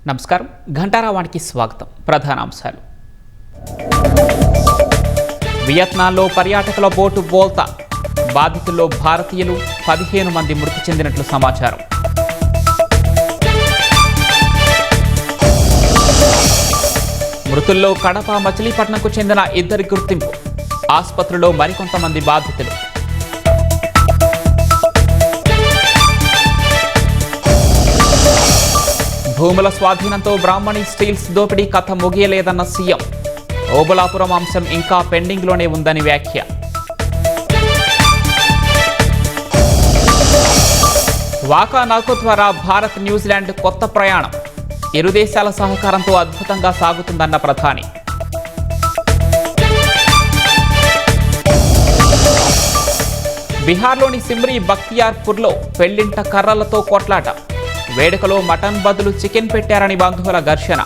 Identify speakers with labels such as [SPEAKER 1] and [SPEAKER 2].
[SPEAKER 1] నమస్కారం. ఘంటారావానికి స్వాగతం. ప్రధానాంశాలు. వియత్నాంలో పర్యాటకుల బోటు బోల్తా, బాధితుల్లో భారతీయులు 15 మంది మృతి చెందినట్లు సమాచారం. మృతుల్లో కడప మచిలీపట్నంకు చెందిన 2 గుర్తింపు, ఆసుపత్రిలో మరికొంతమంది బాధితులు. భూముల స్వాధీనంతో బ్రాహ్మణి స్టీల్స్ దోపిడీ కథ ముగియలేదన్న సీఎం. ఓబులాపురం అంశం ఇంకా పెండింగ్లోనే ఉందని వ్యాఖ్య. వాకా నౌక ద్వారా భారత్ న్యూజిలాండ్ కొత్త ప్రయాణం, ఇరు దేశాల సహకారంతో అద్భుతంగా సాగుతుందన్న ప్రధాని. బీహార్లోని సిమ్రీ బఖ్తియార్పూర్లో పెళ్లింట కర్రలతో కొట్లాట, వేడుకలో మటన్ బదులు చికెన్ పెట్టారని బంధువుల ఘర్షణ.